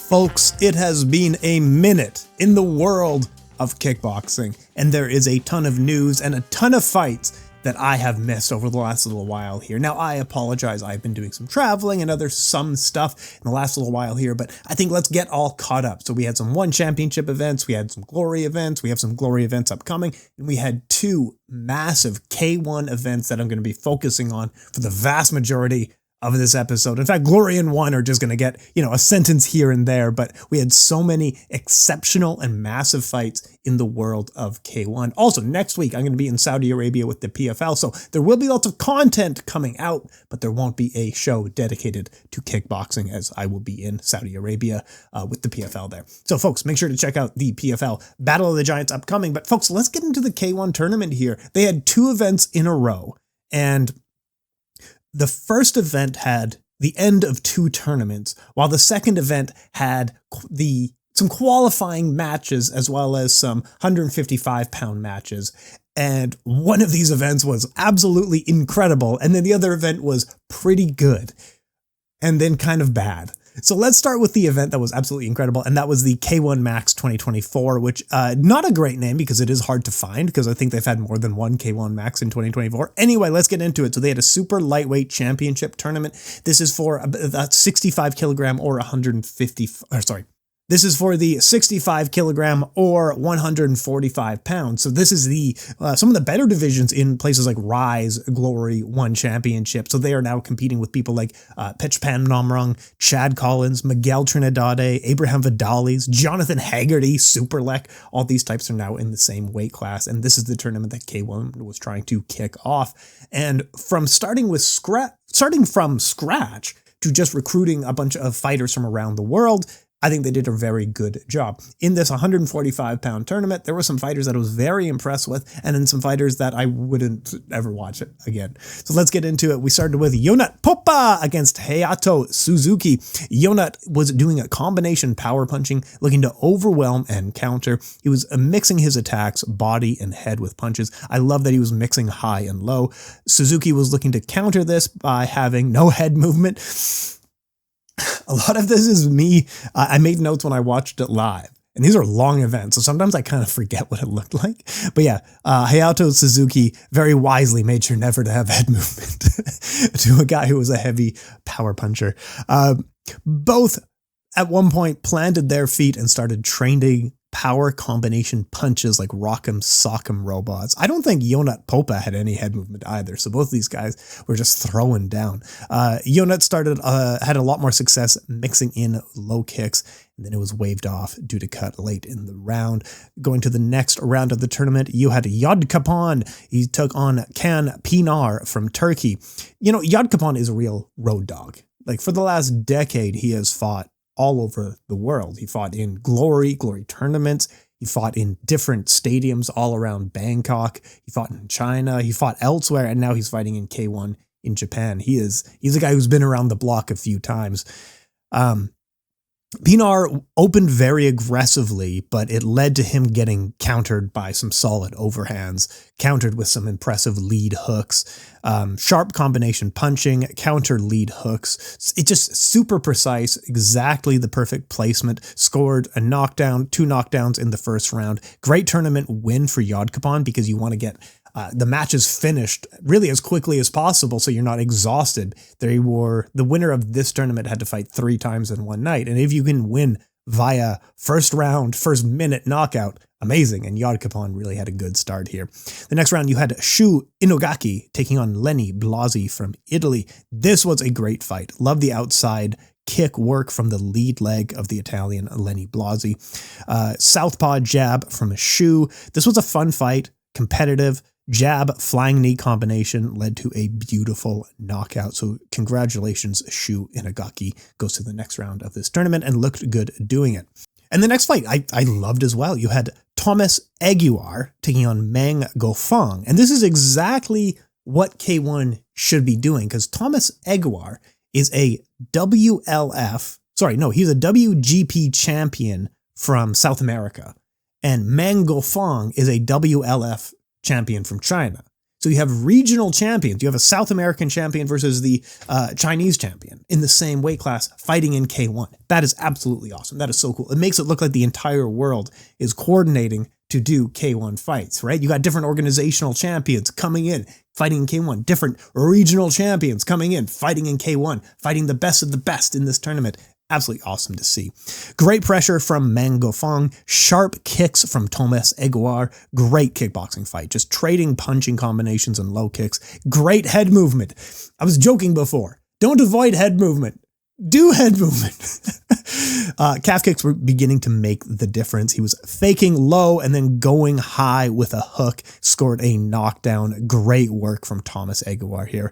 Folks, it has been a minute in the world of kickboxing, and there is a ton of news and a ton of fights that I have missed over the last little while here. Now, I apologize, I've been doing some traveling and some stuff in the last little while here, but I think let's get all caught up. So we had some One Championship events, we had some Glory events, we have some Glory events upcoming, and we had two massive K-1 events that I'm going to be focusing on for the vast majority of this episode. In fact, Glory and One are just going to get, a sentence here and there, but we had so many exceptional and massive fights in the world of K1. Also, next week, I'm going to be in Saudi Arabia with the PFL, so there will be lots of content coming out, but there won't be a show dedicated to kickboxing as I will be in Saudi Arabia with the PFL there. So folks, make sure to check out the PFL Battle of the Giants upcoming, but folks, let's get into the K1 tournament here. They had two events in a row, and the first event had the end of two tournaments, while the second event had some qualifying matches as well as some 155-pound matches. And one of these events was absolutely incredible, and then the other event was pretty good, and then kind of bad. So let's start with the event that was absolutely incredible, and that was the K1 Max 2024, which not a great name because it is hard to find because I think they've had more than one K1 Max in 2024. Anyway, let's get into it. So they had a super lightweight championship tournament. This is for a 65 kilogram or 150, this is for the 65 kilogram or 145 pounds. So this is some of the better divisions in places like Rise, Glory, One Championship. So they are now competing with people like Pechpan Nomrung, Chad Collins, Miguel Trinidade, Abraham Vidales, Jonathan Haggerty, Superlek. All these types are now in the same weight class. And this is the tournament that K1 was trying to kick off. And from starting from scratch to just recruiting a bunch of fighters from around the world, I think they did a very good job. In this 145-pound tournament, there were some fighters that I was very impressed with, and then some fighters that I wouldn't ever watch it again. So let's get into it. We started with Yodkhunpon against Hayato Suzuki. Yonat was doing a combination power punching, looking to overwhelm and counter. He was mixing his attacks, body and head with punches. I love that he was mixing high and low. Suzuki was looking to counter this by having no head movement. A lot of this is me. I made notes when I watched it live, and these are long events, so sometimes I kind of forget what it looked like. But yeah, Hayato Suzuki very wisely made sure never to have head movement to a guy who was a heavy power puncher. Both at one point planted their feet and started training power combination punches like rock'em sock'em robots. I don't think Yodkhunpon had any head movement either, so both of these guys were just throwing down. Yonat had a lot more success mixing in low kicks, and then it was waved off due to cut late in the round. Going to the next round of the tournament, you had Yodkhunpon. He took on Can Pinar from Turkey. Yodkhunpon is a real road dog. Like for the last decade, he has fought all over the world. He fought in glory tournaments. He fought in different stadiums all around Bangkok. He fought in China. He fought elsewhere, and now he's fighting in K1 in Japan. He's a guy who's been around the block a few times. Pinar opened very aggressively, but it led to him getting countered by some solid overhands, countered with some impressive lead hooks, sharp combination punching, counter lead hooks. It just super precise, exactly the perfect placement. Scored a knockdown, 2 knockdowns in the first round. Great tournament win for Yodkhunpon because you want to get the matches finished really as quickly as possible so you're not exhausted. The winner of this tournament had to fight 3 times in one night. And if you can win via first minute knockout, amazing. And Yodkhunpon really had a good start here. The next round, you had Shu Inogaki taking on Lenny Blasi from Italy. This was a great fight. Love the outside kick work from the lead leg of the Italian Lenny Blasi. Southpaw jab from Shu. This was a fun fight, competitive. Jab, flying knee combination led to a beautiful knockout. So congratulations, Shu Inogaki goes to the next round of this tournament and looked good doing it. And the next fight I loved as well. You had Thomas Aguiar taking on Meng Gofang. And this is exactly what K1 should be doing because Thomas Aguiar is he's a WGP champion from South America. And Meng Gofang is a WLF champion from China. So you have regional champions. You have a South American champion versus the Chinese champion in the same weight class fighting in K1. That is absolutely awesome. That is so cool. It makes it look like the entire world is coordinating to do K1 fights, right? You got different organizational champions coming in, fighting in K1, different regional champions coming in, fighting in K1, fighting the best of the best in this tournament. Absolutely awesome to see. Great pressure from Meng Gofeng, sharp kicks from Thomas Eguar, great kickboxing fight, just trading punching combinations and low kicks, great head movement. I was joking before, don't avoid head movement. Do head movement. Calf kicks were beginning to make the difference. He was faking low and then going high with a hook, scored a knockdown. Great work from Thomas Eguar here.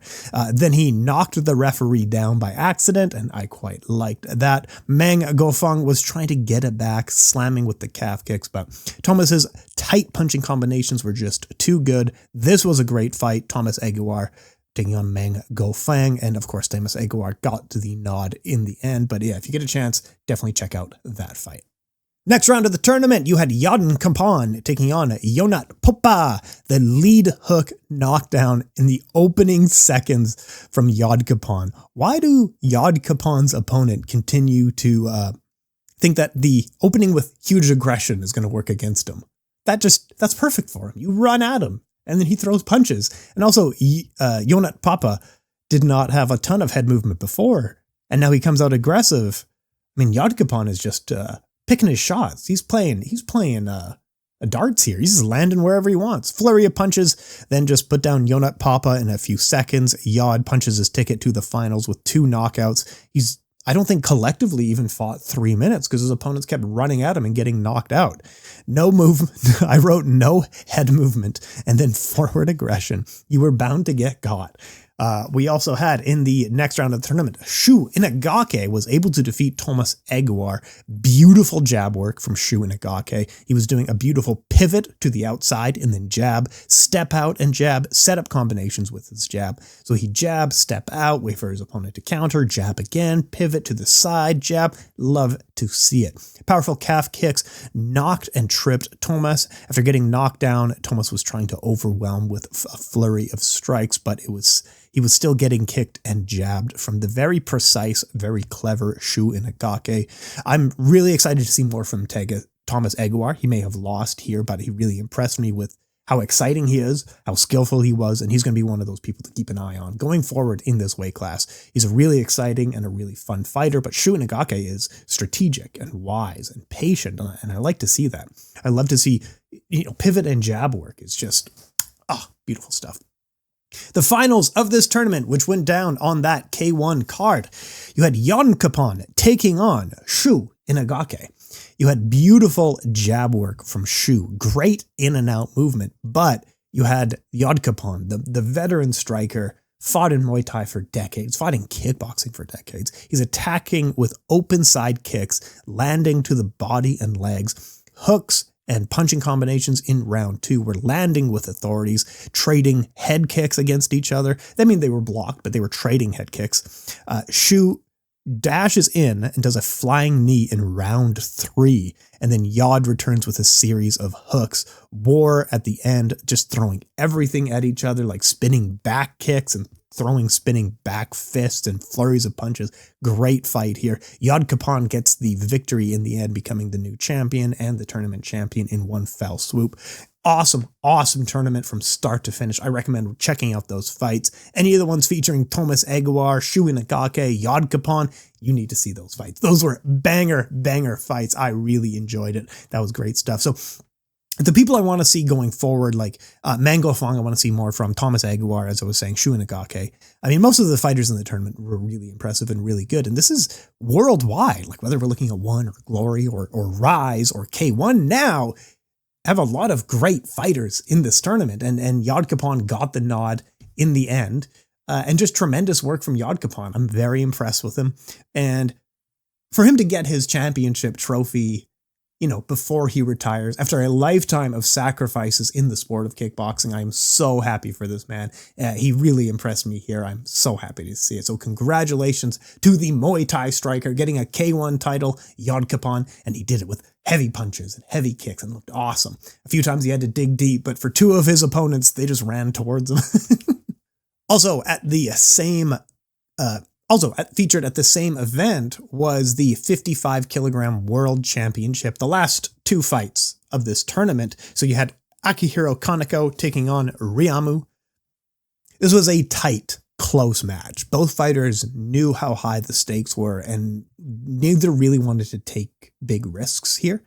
Then he knocked the referee down by accident, and I quite liked that. Meng Gofeng was trying to get it back, slamming with the calf kicks, but Thomas's tight punching combinations were just too good. This was a great fight. Thomas Eguar taking on Meng Gofeng, and of course Thomas Eguar got to the nod in the end. But yeah, if you get a chance, definitely check out that fight. Next round of the tournament, you had Yodkhunpon taking on Yodkhunpon, the lead hook knockdown in the opening seconds from Yodkhunpon. Why do Yodkhunpon's opponent continue to think that the opening with huge aggression is going to work against him? That's perfect for him. You run at him, and then he throws punches. And also, Yodkhunpon did not have a ton of head movement before, and now he comes out aggressive. I mean, Yodkhunpon is just picking his shots. He's playing a darts here. He's just landing wherever he wants. Flurry of punches, then just put down Yodkhunpon in a few seconds. Yod punches his ticket to the finals with 2 knockouts. I don't think collectively even fought 3 minutes because his opponents kept running at him and getting knocked out. No movement. I wrote no head movement and then forward aggression. You were bound to get caught. We also had in the next round of the tournament, Shu Inagake was able to defeat Thomas Eguar. Beautiful jab work from Shu Inagake. He was doing a beautiful pivot to the outside and then jab, step out and jab, set up combinations with his jab. So he jab, step out, wait for his opponent to counter, jab again, pivot to the side, jab. Love to see it. Powerful calf kicks knocked and tripped Thomas. After getting knocked down, Thomas was trying to overwhelm with a flurry of strikes, but he was still getting kicked and jabbed from the very precise, very clever Shu Inagake. I'm really excited to see more from Thomas Eguar. He may have lost here, but he really impressed me with how exciting he is, how skillful he was, and he's going to be one of those people to keep an eye on going forward in this weight class. He's a really exciting and a really fun fighter, but Shu Inagake is strategic and wise and patient, and I like to see that. I love to see, pivot and jab work. It's just, beautiful stuff. The finals of this tournament, which went down on that K1 card, you had Yodkhunpon taking on Shu Inagake. You had beautiful jab work from Shu, great in and out movement, but you had Yodkhunpon, the veteran striker, fought in Muay Thai for decades, fought in kickboxing for decades. He's attacking with open side kicks, landing to the body and legs, hooks, and punching combinations in round 2 were landing with authorities, trading head kicks against each other. I mean, they were blocked, but they were trading head kicks. Shu dashes in and does a flying knee in round 3, and then Yod returns with a series of hooks. War at the end, just throwing everything at each other, like spinning back kicks and throwing spinning back fists and flurries of punches. Great fight here. Yodkhunpon gets the victory in the end, becoming the new champion and the tournament champion in one fell swoop. Awesome tournament from start to finish. I recommend checking out those fights. Any of the ones featuring Thomas Eguar, Shu Inagake, Yodkhunpon, you need to see those fights. Those were banger fights. I really enjoyed it. That was great stuff. So the people I want to see going forward, like Meng Gofeng, I want to see more from. Thomas Eguar, as I was saying, Shu Inagake. I mean, most of the fighters in the tournament were really impressive and really good. And this is worldwide, like whether we're looking at One or Glory or Rise or K1 now, have a lot of great fighters in this tournament. And Yodkhunpon got the nod in the end. And just tremendous work from Yodkhunpon. I'm very impressed with him. And for him to get his championship trophy before he retires, after a lifetime of sacrifices in the sport of kickboxing. I'm so happy for this man. He really impressed me here. I'm so happy to see it. So congratulations to the Muay Thai striker getting a K-1 title, Yodkhunpon, and he did it with heavy punches and heavy kicks and looked awesome. A few times he had to dig deep, but for two of his opponents, they just ran towards him. Also, featured at the same event was the 55 kilogram world championship, the last two fights of this tournament. So you had Akihiro Kaneko taking on Ryamu. This was a tight, close match. Both fighters knew how high the stakes were, and neither really wanted to take big risks here.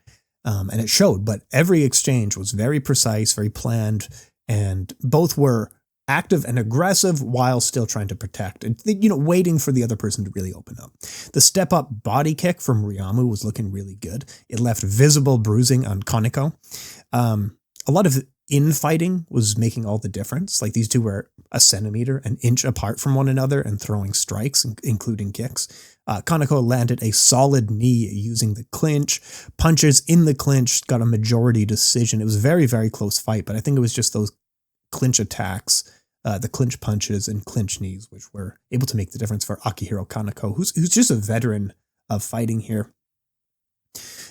And it showed, but every exchange was very precise, very planned, and both were active and aggressive while still trying to protect and, waiting for the other person to really open up. The step-up body kick from Ryamu was looking really good. It left visible bruising on Kaneko. A lot of infighting was making all the difference. Like, these two were a centimeter, an inch apart from one another and throwing strikes, including kicks. Kaneko landed a solid knee using the clinch. Punches in the clinch got a majority decision. It was a very, very close fight, but I think it was just those clinch attacks, the clinch punches and clinch knees, which were able to make the difference for Akihiro Kaneko, who's just a veteran of fighting here.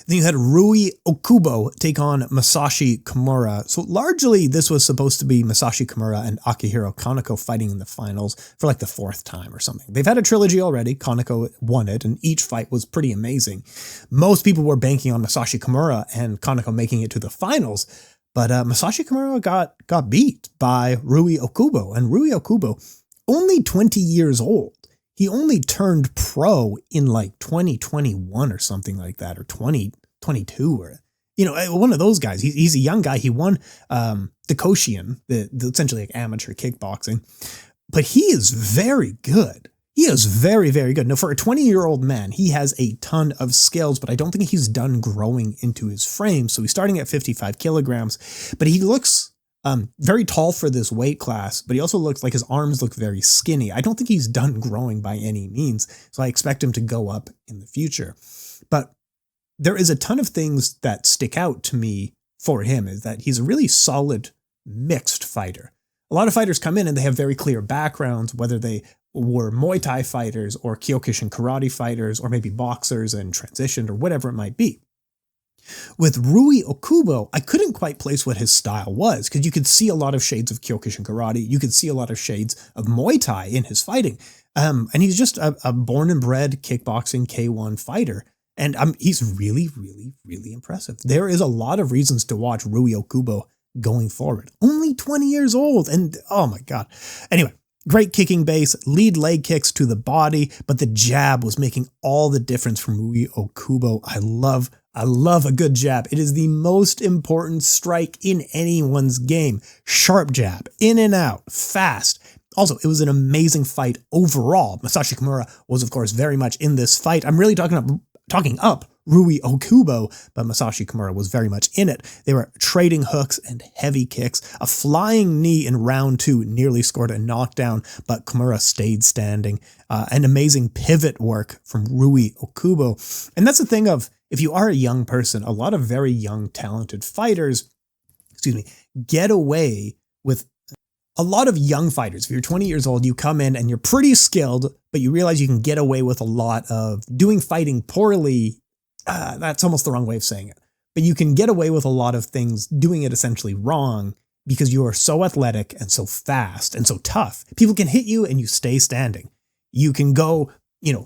Then you had Rui Okubo take on Masashi Kimura. So largely this was supposed to be Masashi Kimura and Akihiro Kaneko fighting in the finals for like the fourth time or something. They've had a trilogy already. Kaneko won it, and each fight was pretty amazing. Most people were banking on Masashi Kimura and Kaneko making it to the finals, but Masashi Kimura got beat by Rui Okubo, and Rui Okubo, only 20 years old. He only turned pro in like 2021 or something like that, or 2022, or, one of those guys. He's a young guy. He won the Koshian, the essentially like amateur kickboxing, but he is very good. He is very, very good. Now, for a 20-year-old man, he has a ton of skills, but I don't think he's done growing into his frame. So he's starting at 55 kilograms, but he looks very tall for this weight class, but he also looks like his arms look very skinny. I don't think he's done growing by any means, so I expect him to go up in the future. But there is a ton of things that stick out to me for him, is that he's a really solid mixed fighter. A lot of fighters come in and they have very clear backgrounds, whether they were Muay Thai fighters or Kyokushin karate fighters or maybe boxers and transitioned or whatever it might be. With Rui Okubo, I couldn't quite place what his style was, because you could see a lot of shades of Kyokushin karate. You could see a lot of shades of Muay Thai in his fighting. And he's just a born and bred kickboxing K-1 fighter. And he's really, really, really impressive. There is a lot of reasons to watch Rui Okubo going forward. Only 20 years old. And oh my God. Anyway, great kicking base, lead leg kicks to the body, but the jab was making all the difference from Rui Okubo. I love a good jab. It is the most important strike in anyone's game. Sharp jab, in and out, fast. Also, it was an amazing fight overall. Masashi Kimura was, of course, very much in this fight. I'm really talking up Rui Okubo, but Masashi Kimura was very much in it. They were trading hooks and heavy kicks. A flying knee in round 2 nearly scored a knockdown, but Kimura stayed standing. An amazing pivot work from Rui Okubo. And that's the thing of, if you are a young person, a lot of very young, talented fighters, get away with a lot of young fighters. If you're 20 years old, you come in and you're pretty skilled, but you realize you can get away with a lot of doing fighting poorly. That's almost the wrong way of saying it. But you can get away with a lot of things doing it essentially wrong because you are so athletic and so fast and so tough. People can hit you and you stay standing. You can go,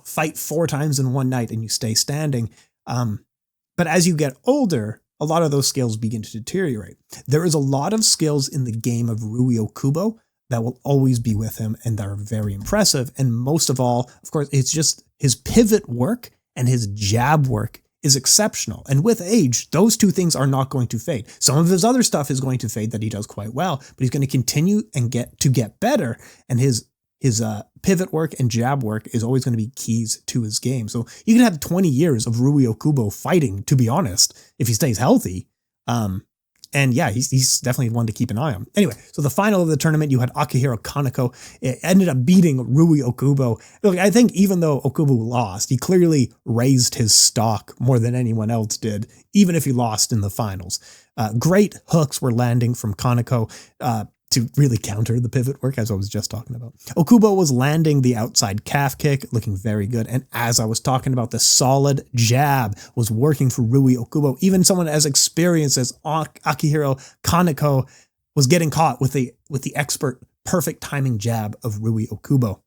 fight 4 times in one night and you stay standing. But as you get older, a lot of those skills begin to deteriorate. There is a lot of skills in the game of Rui Okubo that will always be with him and that are very impressive. And most of all, of course, it's just his pivot work and his jab work is exceptional. And with age, those two things are not going to fade. Some of his other stuff is going to fade that he does quite well, but he's going to continue and get better. And his pivot work and jab work is always going to be keys to his game. So you can have 20 years of Rui Okubo fighting, to be honest, if he stays healthy. And yeah, he's definitely one to keep an eye on. Anyway, so the final of the tournament, you had Akihiro Kaneko. It ended up beating Rui Okubo. Look, I think even though Okubo lost, he clearly raised his stock more than anyone else did, even if he lost in the finals. Great hooks were landing from Kaneko to really counter the pivot work, as I was just talking about. Okubo was landing the outside calf kick, looking very good. And as I was talking about, the solid jab was working for Rui Okubo. Even someone as experienced as Akihiro Kaneko was getting caught with the expert perfect timing jab of Rui Okubo.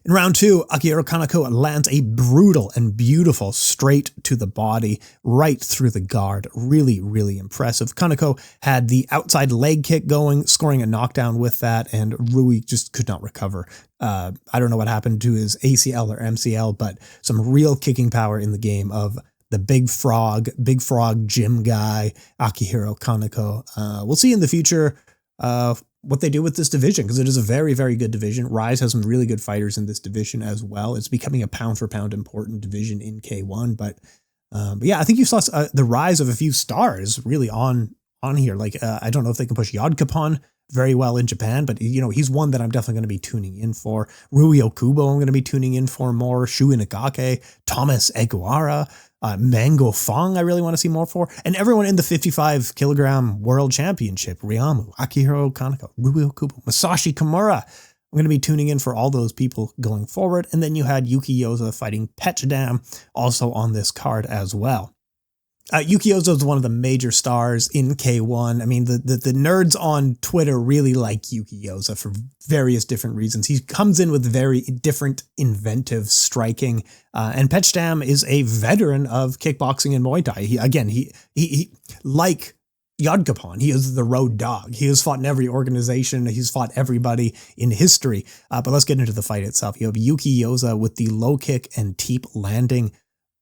In round 2, Akihiro Kaneko lands a brutal and beautiful straight to the body, right through the guard. Really, really impressive. Kaneko had the outside leg kick going, scoring a knockdown with that, and Rui just could not recover. I don't know what happened to his ACL or MCL, but some real kicking power in the game of the big frog gym guy, Akihiro Kaneko. We'll see in the future what they do with this division, because it is a very, very good division. Rise has some really good fighters in this division as well. It's becoming a pound for pound important division in K1. But yeah, I think you saw the rise of a few stars really on here. Like, I don't know if they can push Yodkhunpon very well in Japan, but he's one that I'm definitely going to be tuning in for. Rui Okubo I'm going to be tuning in for more. Shu Inagake, Thomas Eguara, Mango Fong I really want to see more for, and everyone in the 55 kilogram world championship, Ryamu, Akihiro Kaneko, Rui Okubo, Masashi Kimura. I'm going to be tuning in for all those people going forward. And then you had Yuki Yoza fighting Petchdam also on this card as well. Yuki Yoza is one of the major stars in K1. I mean, the nerds on Twitter really like Yuki Yoza for various different reasons. He comes in with very different inventive striking. And Petchdam is a veteran of kickboxing and Muay Thai. He like Yodkhunpon, he is the road dog. He has fought in every organization. He's fought everybody in history. But let's get into the fight itself. You have Yuki Yoza with the low kick and teep landing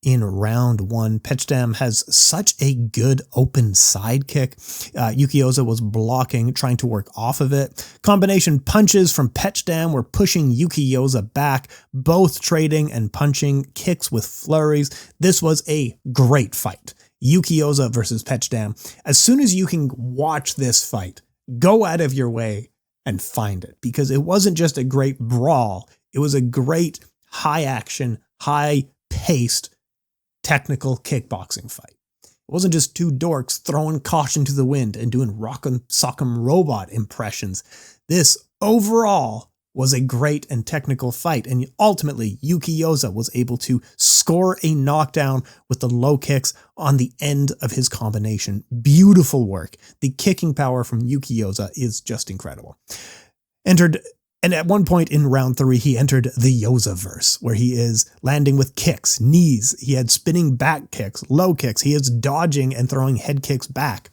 in round 1. Petchdam has such a good open side kick. Yuki Yoza was blocking, trying to work off of it. Combination punches from Petchdam were pushing Yuki Yoza back, both trading and punching kicks with flurries. This was a great fight. Yuki Yoza versus Petchdam. As soon as you can watch this fight, go out of your way and find it, because it wasn't just a great brawl. It was a great high action, high paced technical kickboxing fight. It wasn't just two dorks throwing caution to the wind and doing rock'em sock'em robot impressions. This overall was a great and technical fight, and ultimately Yuki Yoza was able to score a knockdown with the low kicks on the end of his combination. Beautiful work. The kicking power from Yuki Yoza is just incredible. And at one point in round 3, he entered the Yoza-verse, where he is landing with kicks, knees. He had spinning back kicks, low kicks. He is dodging and throwing head kicks back.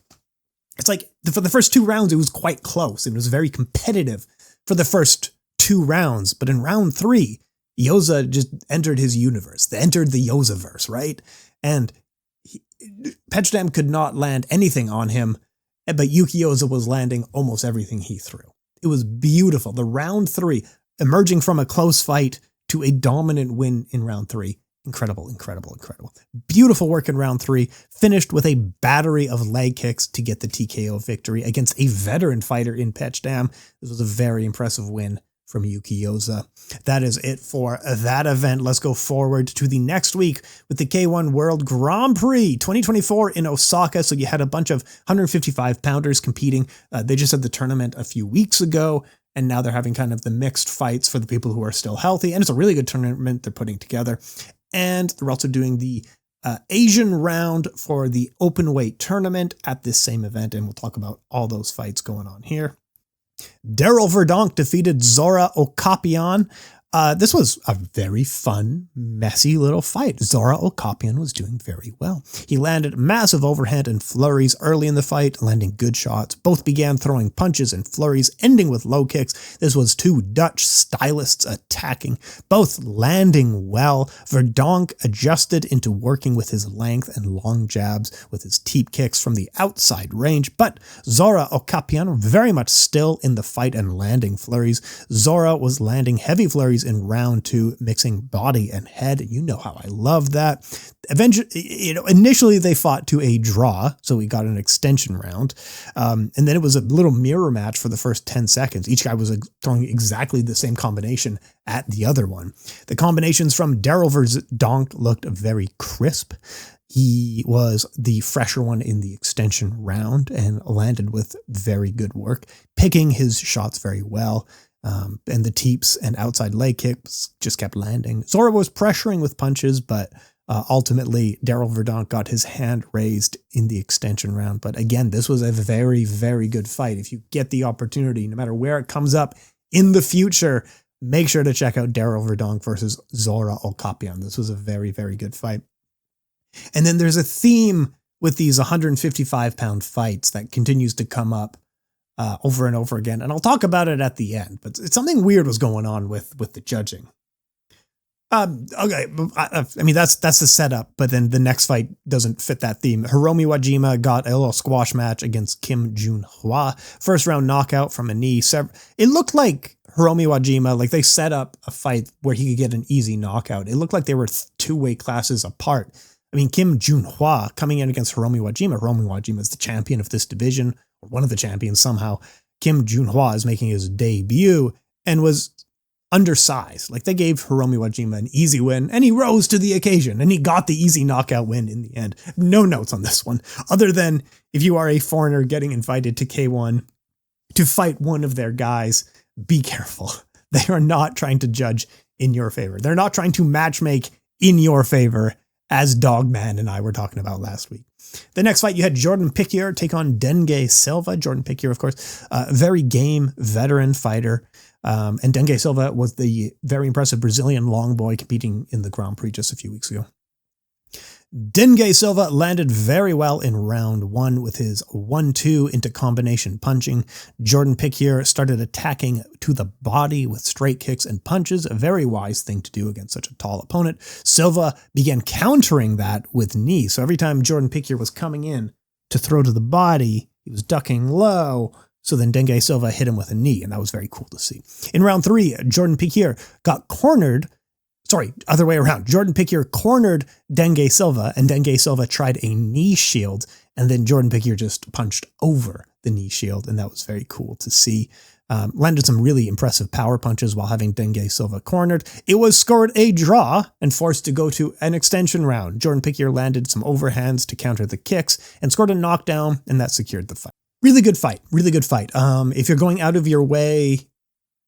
It's like, for the first 2 rounds, it was quite close. It was very competitive for the first 2 rounds. But in round 3, Yoza just entered his universe. They entered the Yoza-verse, right? And Petchdam could not land anything on him, but Yuki Yoza was landing almost everything he threw. It was beautiful. The round 3, emerging from a close fight to a dominant win in round 3. Incredible, incredible, incredible. Beautiful work in round 3, finished with a battery of leg kicks to get the TKO victory against a veteran fighter in Petchdam. This was a very impressive win from Yuki Yoza. That is it for that event. Let's go forward to the next week with the K1 World Grand Prix 2024 in Osaka. So you had a bunch of 155 pounders competing. They just had the tournament a few weeks ago, and now they're having kind of the mixed fights for the people who are still healthy. And it's a really good tournament they're putting together. And they're also doing the Asian round for the open weight tournament at this same event. And we'll talk about all those fights going on here. Daryl Verdonk defeated Zora Okapian. This was a very fun, messy little fight. Zora Okapian was doing very well. He landed massive overhand and flurries early in the fight, landing good shots. Both began throwing punches and flurries, ending with low kicks. This was 2 Dutch stylists attacking, both landing well. Verdonk adjusted into working with his length and long jabs with his teep kicks from the outside range, but Zora Okapian very much still in the fight and landing flurries. Zora was landing heavy flurries in round 2, mixing body and head. You know how I love that. Eventually, initially they fought to a draw, so we got an extension round. And then it was a little mirror match for the first 10 seconds. Each guy was throwing exactly the same combination at the other one. The combinations from Daryl Verdonk looked very crisp. He was the fresher one in the extension round and landed with very good work, picking his shots very well. And the teeps and outside leg kicks just kept landing. Zora was pressuring with punches, but ultimately Daryl Verdonk got his hand raised in the extension round. But again, this was a very, very good fight. If you get the opportunity, no matter where it comes up in the future, make sure to check out Daryl Verdonk versus Zora Okapian. This was a very, very good fight. And then there's a theme with these 155-pound fights that continues to come up over and over again. And I'll talk about it at the end, but something weird was going on with the judging. Okay, I mean, that's the setup, but then the next fight doesn't fit that theme. Hiromi Wajima got a little squash match against Kim Jun-hwa. First round knockout from a knee. It looked like Hiromi Wajima, like they set up a fight where he could get an easy knockout. It looked like they were 2 weight classes apart. I mean, Kim Jun-hwa coming in against Hiromi Wajima. Hiromi Wajima is the champion of this division, or one of the champions somehow. Kim Jun-hwa is making his debut and was undersized. Like, they gave Hiromi Wajima an easy win, and he rose to the occasion, and he got the easy knockout win in the end. No notes on this one, other than if you are a foreigner getting invited to K-1 to fight one of their guys, be careful. They are not trying to judge in your favor. They're not trying to matchmake in your favor, as Dogman and I were talking about last week. The next fight, you had Jordan Piqueur take on Dengue Silva. Jordan Piqueur, of course, very game veteran fighter. And Dengue Silva was the very impressive Brazilian long boy competing in the Grand Prix just a few weeks ago. Dengue Silva landed very well in round 1 with his 1-2 into combination punching. Jordan Piqueur started attacking to the body with straight kicks and punches, a very wise thing to do against such a tall opponent. Silva began countering that with knees. So every time Jordan Piqueur was coming in to throw to the body, he was ducking low. So then Dengue Silva hit him with a knee, and that was very cool to see. In round 3, Jordan Piqueur got cornered. Sorry, other way around. Jordan Piqueur cornered Dengue Silva, and Dengue Silva tried a knee shield, and then Jordan Piqueur just punched over the knee shield, and that was very cool to see. Landed some really impressive power punches while having Dengue Silva cornered. It was scored a draw and forced to go to an extension round. Jordan Piqueur landed some overhands to counter the kicks and scored a knockdown, and that secured the fight. Really good fight. Really good fight. If you're going out of your way,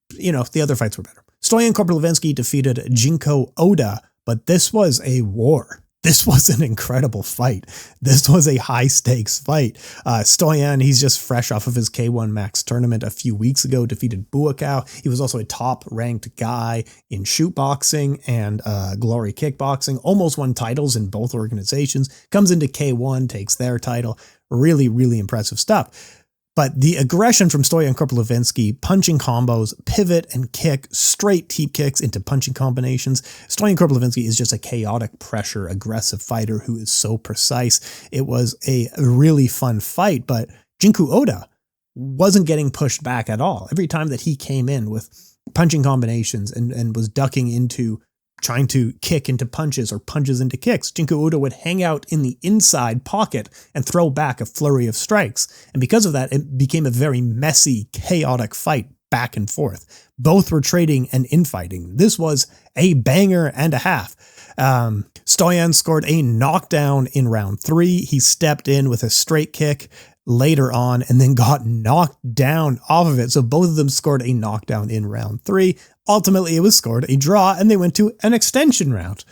the other fights were better. Stoyan Korpulevensky defeated Jinko Oda, but this was a war. This was an incredible fight. This was a high-stakes fight. Stoyan, he's just fresh off of his K-1 Max tournament a few weeks ago, defeated Buakaw. He was also a top-ranked guy in shoot boxing and Glory Kickboxing, almost won titles in both organizations, comes into K-1, takes their title. Really, really impressive stuff. But the aggression from Stoyan Korpulevensky, punching combos, pivot and kick, straight teep kicks into punching combinations. Stoyan Korpulevensky is just a chaotic pressure, aggressive fighter who is so precise. It was a really fun fight, but Jinko Oda wasn't getting pushed back at all. Every time that he came in with punching combinations and was ducking into trying to kick into punches or punches into kicks, Jinko Oda would hang out in the inside pocket and throw back a flurry of strikes. And because of that, it became a very messy, chaotic fight back and forth. Both were trading and infighting. This was a banger and a half. Stoyan scored a knockdown in round 3. He stepped in with a straight kick later on and then got knocked down off of it. So both of them scored a knockdown in round 3. Ultimately, it was scored a draw, and they went to an extension round.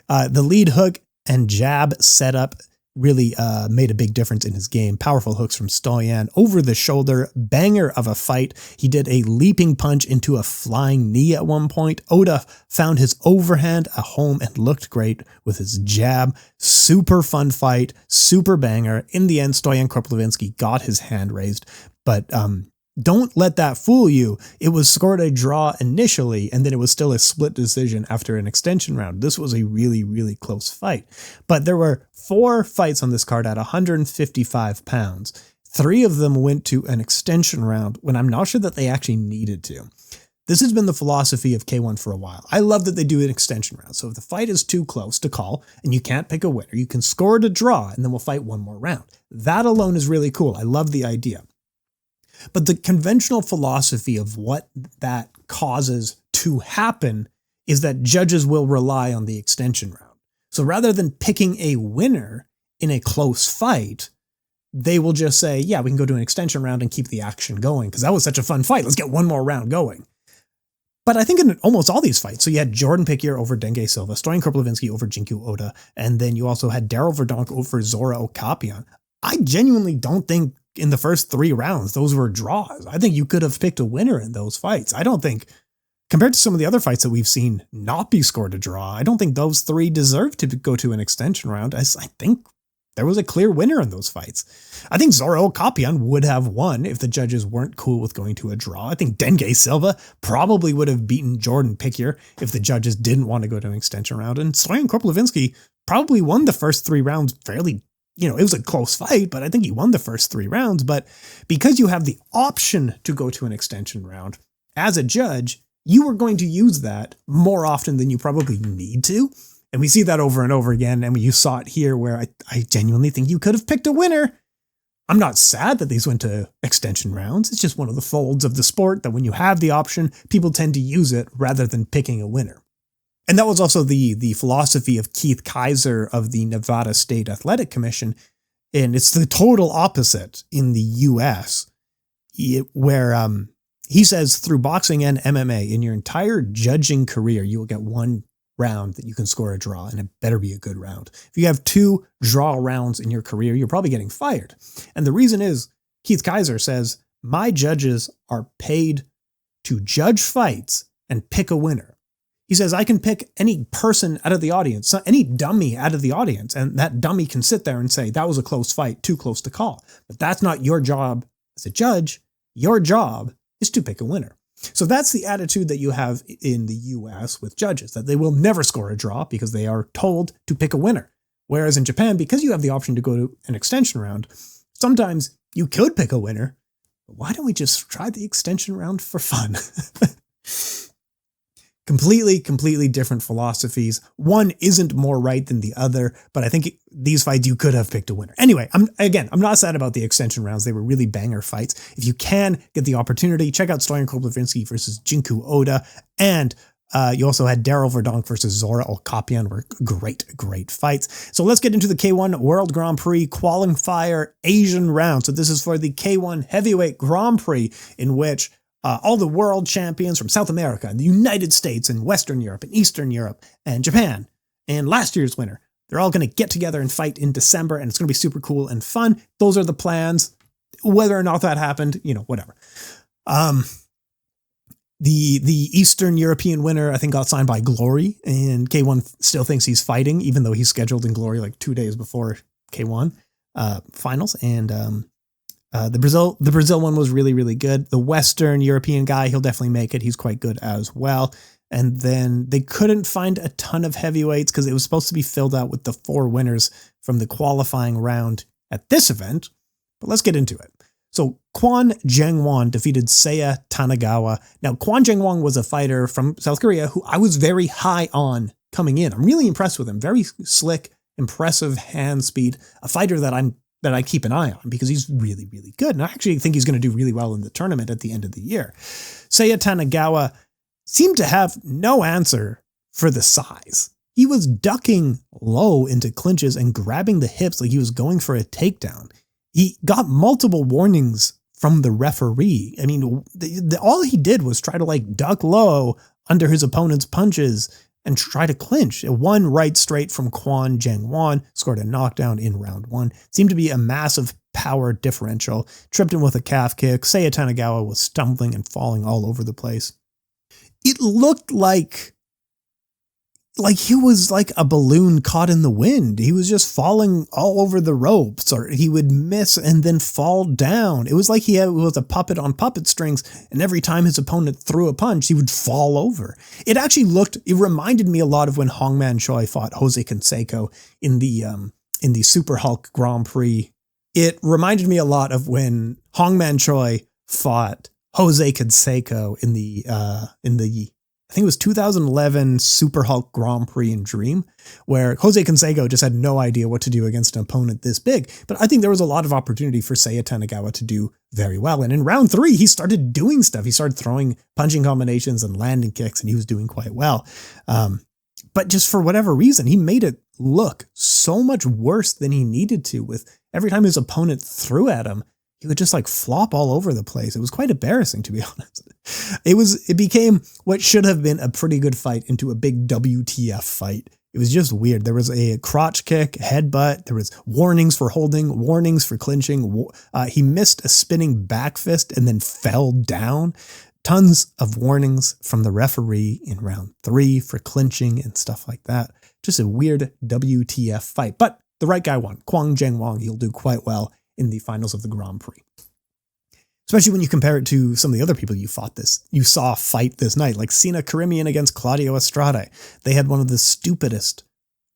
The lead hook and jab setup really made a big difference in his game. Powerful hooks from Stoyan over the shoulder, banger of a fight. He did a leaping punch into a flying knee at one point. Oda found his overhand at home and looked great with his jab. Super fun fight, super banger. In the end, Stoyan Korpulevensky got his hand raised, but don't let that fool you. It was scored a draw initially, and then it was still a split decision after an extension round. This was a really, really close fight. But there were 4 fights on this card at 155 pounds. 3 of them went to an extension round when I'm not sure that they actually needed to. This has been the philosophy of K1 for a while. I love that they do an extension round. So if the fight is too close to call and you can't pick a winner, you can score it a draw and then we'll fight one more round. That alone is really cool. I love the idea. But the conventional philosophy of what that causes to happen is that judges will rely on the extension round. So rather than picking a winner in a close fight, they will just say, yeah, we can go to an extension round and keep the action going because that was such a fun fight. Let's get one more round going. But I think in almost all these fights, so you had Jordan Pickyer over Denge Silva, Stoyan Kurplevinsky over Jinky Oda, and then you also had Daryl Verdonk over Zora Okapian. I genuinely don't think in the first 3 rounds, those were draws. I think you could have picked a winner in those fights. I don't think, compared to some of the other fights that we've seen not be scored a draw, I don't think those 3 deserve to go to an extension round. I think there was a clear winner in those fights. I think Zora Okapian would have won if the judges weren't cool with going to a draw. I think Denge Silva probably would have beaten Jordan Pickyer if the judges didn't want to go to an extension round. And Stoyan Kurplevinsky probably won the first 3 rounds fairly, it was a close fight, but I think he won the first 3 rounds. But because you have the option to go to an extension round, as a judge, you are going to use that more often than you probably need to. And we see that over and over again. And you saw it here where I genuinely think you could have picked a winner. I'm not sad that these went to extension rounds. It's just one of the folds of the sport that when you have the option, people tend to use it rather than picking a winner. And that was also the philosophy of Keith Kaiser of the Nevada State Athletic Commission. And it's the total opposite in the US, where he says through boxing and MMA, in your entire judging career, you will get 1 round that you can score a draw, and it better be a good round. If you have 2 draw rounds in your career, you're probably getting fired. And the reason is, Keith Kaiser says, my judges are paid to judge fights and pick a winner. He says, I can pick any person out of the audience, any dummy out of the audience, and that dummy can sit there and say, that was a close fight, too close to call. But that's not your job as a judge. Your job is to pick a winner. So that's the attitude that you have in the US with judges, that they will never score a draw because they are told to pick a winner. Whereas in Japan, because you have the option to go to an extension round, sometimes you could pick a winner. But why don't we just try the extension round for fun? Completely different philosophies. One isn't more right than the other, but I think these fights you could have picked a winner. Anyway, I'm not sad about the extension rounds. They were really banger fights. If you can get the opportunity, check out Stoyan Kurplevinsky versus Jinku Oda, and you also had Daryl Verdonk versus Zora Okapian, were great fights. So let's get into the K1 World Grand Prix Qualifier Asian round. So this is for the K1 Heavyweight Grand Prix, in which all the world champions from South America, and the United States, and Western Europe, and Eastern Europe, and Japan, and last year's winner, they're all going to get together and fight in December, and it's going to be super cool and fun. Those are the plans. Whether or not that happened, whatever. The Eastern European winner, I think, got signed by Glory, and K1 still thinks he's fighting, even though he's scheduled in Glory like 2 days before K1 finals. And the Brazil one was really good. The Western European guy, he'll definitely make it. He's quite good as well. And then they couldn't find a ton of heavyweights because it was supposed to be filled out with the 4 winners from the qualifying round at this event. But let's get into it. So Kwon Jang-won defeated Seiya Tanagawa. Now, Kwon Jang-won was a fighter from South Korea who I was very high on coming in. I'm really impressed with him. Very slick, impressive hand speed. A fighter that I keep an eye on because he's really good. And I actually think he's going to do really well in the tournament at the end of the year. Seiya Tanagawa seemed to have no answer for the size. He was ducking low into clinches and grabbing the hips like he was going for a takedown. He got multiple warnings from the referee. I mean, all he did was try to duck low under his opponent's punches and try to clinch. One right straight from Kwon Jang-won, scored a knockdown in round 1. Seemed to be a massive power differential. Tripped him with a calf kick. Seiya Tanagawa was stumbling and falling all over the place. It looked like he was like a balloon caught in the wind. He was just falling all over the ropes, or he would miss and then fall down. It was like he was a puppet on puppet strings, and every time his opponent threw a punch, he would fall over. It reminded me a lot of when Hongman Choi fought Jose Canseco in the Super Hulk Grand Prix. It reminded me a lot of when Hongman Choi fought Jose Canseco in the I think it was 2011 Super Hulk Grand Prix in Dream, where Jose Canseco just had no idea what to do against an opponent this big. But I think there was a lot of opportunity for Seiya Tanagawa to do very well. And in round 3, he started doing stuff. He started throwing punching combinations and landing kicks, and he was doing quite well. But just for whatever reason, he made it look so much worse than he needed to. With every time his opponent threw at him, he would just like flop all over the place. It was quite embarrassing, to be honest. It became what should have been a pretty good fight into a big WTF fight. It was just weird. There was a crotch kick, headbutt. There was warnings for holding, warnings for clinching. He missed a spinning back fist and then fell down. Tons of warnings from the referee in round 3 for clinching and stuff like that. Just a weird WTF fight. But the right guy won. Kwang Jeng Wang. He'll do quite well in the finals of the Grand Prix. Especially when you compare it to some of the other people you saw fight this night, like Sina Karimian against Claudio Estrade. They had one of the stupidest,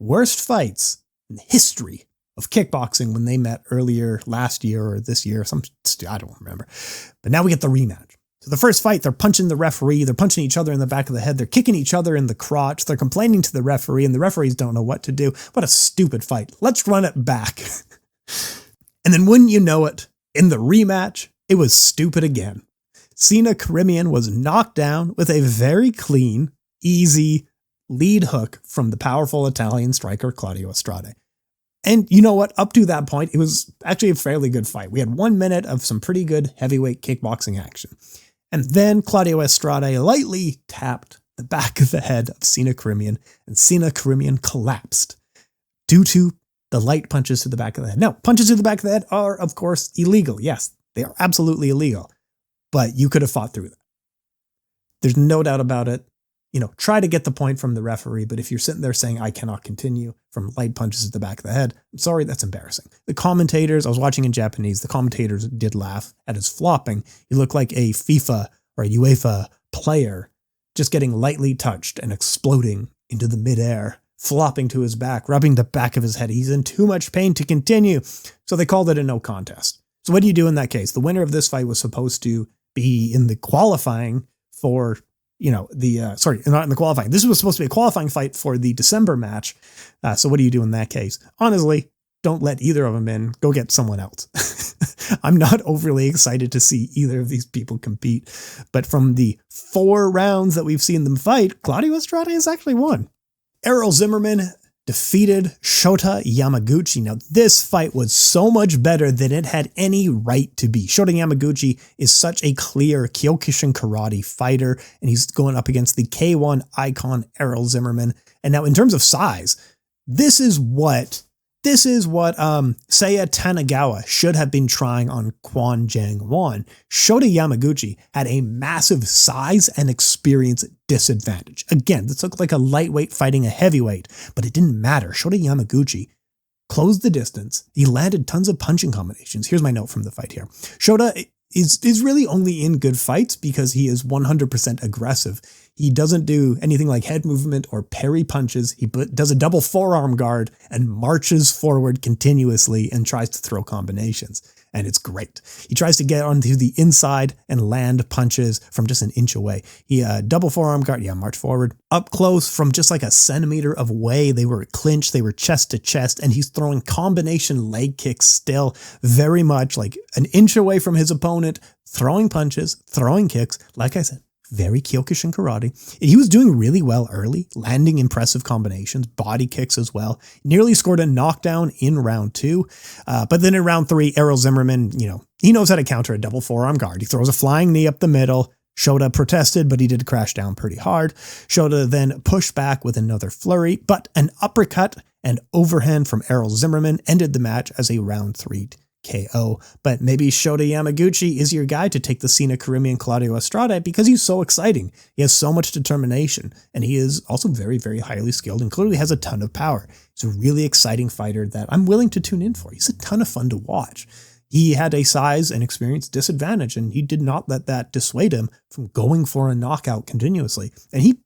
worst fights in the history of kickboxing when they met earlier last year or this year. I don't remember. But now we get the rematch. So the first fight, they're punching the referee, they're punching each other in the back of the head, they're kicking each other in the crotch, they're complaining to the referee, and the referees don't know what to do. What a stupid fight. Let's run it back. And then wouldn't you know it, in the rematch, it was stupid again. Sina Karimian was knocked down with a very clean, easy lead hook from the powerful Italian striker Claudio Estrade. And you know what? Up to that point, it was actually a fairly good fight. We had 1 minute of some pretty good heavyweight kickboxing action. And then Claudio Estrade lightly tapped the back of the head of Sina Karimian, and Sina Karimian collapsed due to the light punches to the back of the head. Now, punches to the back of the head are, of course, illegal. Yes, they are absolutely illegal. But you could have fought through that. There's no doubt about it. Try to get the point from the referee, but if you're sitting there saying, I cannot continue from light punches to the back of the head, I'm sorry, that's embarrassing. The commentators, I was watching in Japanese, the commentators did laugh at his flopping. He looked like a FIFA or a UEFA player just getting lightly touched and exploding into the midair, flopping to his back, rubbing the back of his head. He's in too much pain to continue. So they called it a no contest. So what do you do in that case? The winner of this fight was supposed to be in the qualifying for not in the qualifying. This was supposed to be a qualifying fight for the December match. So what do you do in that case? Honestly, don't let either of them in. Go get someone else. I'm not overly excited to see either of these people compete. But from the 4 rounds that we've seen them fight, Claudio Estrade has actually won. Errol Zimmerman defeated Shota Yamaguchi. Now, this fight was so much better than it had any right to be. Shota Yamaguchi is such a clear Kyokushin karate fighter, and he's going up against the K-1 icon Errol Zimmerman. And now, in terms of size, this is what Seiya Tanagawa should have been trying on Kwang Jeng Wang. Shota Yamaguchi had a massive size and experience disadvantage. Again, this looked like a lightweight fighting a heavyweight, but it didn't matter. Shota Yamaguchi closed the distance. He landed tons of punching combinations. Here's my note from the fight here. Shota is really only in good fights because he is 100% aggressive. He doesn't do anything like head movement or parry punches. He does a double forearm guard and marches forward continuously and tries to throw combinations. And it's great. He tries to get onto the inside and land punches from just an inch away. He double forearm guard, march forward. Up close from just like a centimeter away, they were clinched, they were chest to chest, and he's throwing combination leg kicks still very much like an inch away from his opponent, throwing punches, throwing kicks. Like I said, very Kyokushin karate. He was doing really well early, landing impressive combinations, body kicks as well. Nearly scored a knockdown in round 2. But then in round 3, Errol Zimmerman, he knows how to counter a double forearm guard. He throws a flying knee up the middle. Shota protested, but he did crash down pretty hard. Shota then pushed back with another flurry, but an uppercut and overhand from Errol Zimmerman ended the match as a round 3 KO. But maybe Shota Yamaguchi is your guy to take the Sina Karimian Claudio Estrade because he's so exciting. He has so much determination, and he is also very, very highly skilled and clearly has a ton of power. He's a really exciting fighter that I'm willing to tune in for. He's a ton of fun to watch. He had a size and experience disadvantage, and he did not let that dissuade him from going for a knockout continuously. And he,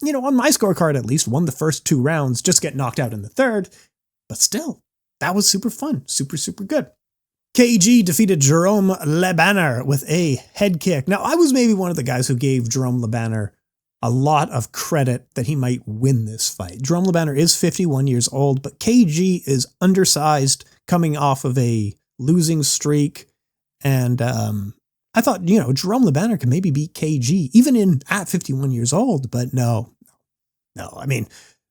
on my scorecard at least, won the first 2 rounds, just get knocked out in the third. But still, that was super fun, super, super good. KG defeated Jerome Le Banner with a head kick. Now, I was maybe one of the guys who gave Jerome Le Banner a lot of credit that he might win this fight. Jerome Le Banner is 51 years old, but KG is undersized, coming off of a losing streak. And I thought, Jerome Le Banner could maybe beat KG, even at 51 years old, but no. I mean,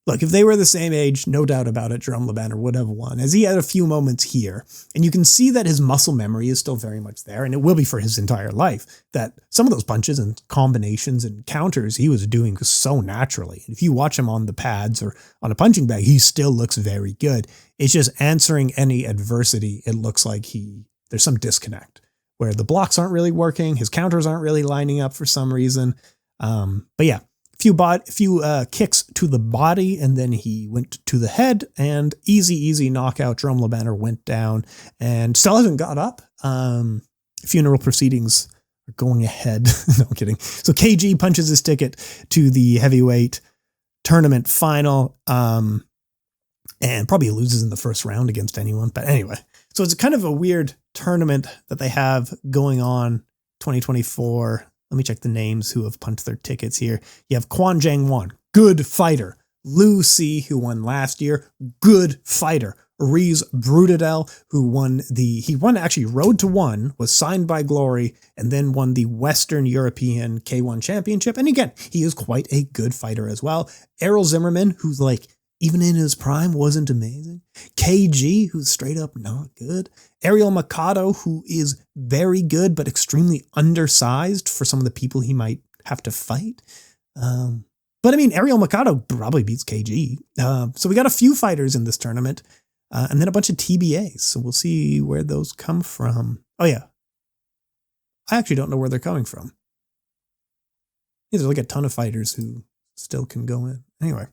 look, if they were the same age, no doubt about it, Jerome Le Banner would have won, as he had a few moments here. And you can see that his muscle memory is still very much there, and it will be for his entire life, that some of those punches and combinations and counters he was doing so naturally. And if you watch him on the pads or on a punching bag, he still looks very good. It's just answering any adversity, it looks like there's some disconnect, where the blocks aren't really working, his counters aren't really lining up for some reason. But yeah. Few kicks to the body, and then he went to the head, and easy knockout. Jerome Le Banner went down and still hasn't got up. Funeral proceedings are going ahead. No, I'm kidding. So KG punches his ticket to the heavyweight tournament final, and probably loses in the first round against anyone. But anyway, so it's kind of a weird tournament that they have going on 2024. Let me check the names who have punched their tickets here. You have Quan Jang Won, good fighter. Lu Si, who won last year, good fighter. Reese Brudadel, who won actually Road to One, was signed by Glory, and then won the Western European K-1 Championship. And again, he is quite a good fighter as well. Errol Zimmerman, who's even in his prime, wasn't amazing. KG, who's straight up not good. Ariel Mikado, who is very good, but extremely undersized for some of the people he might have to fight. But I mean, Ariel Mikado probably beats KG. So we got a few fighters in this tournament, and then a bunch of TBAs. So we'll see where those come from. Oh yeah. I actually don't know where they're coming from. Yeah, there's a ton of fighters who still can go in. Anyway.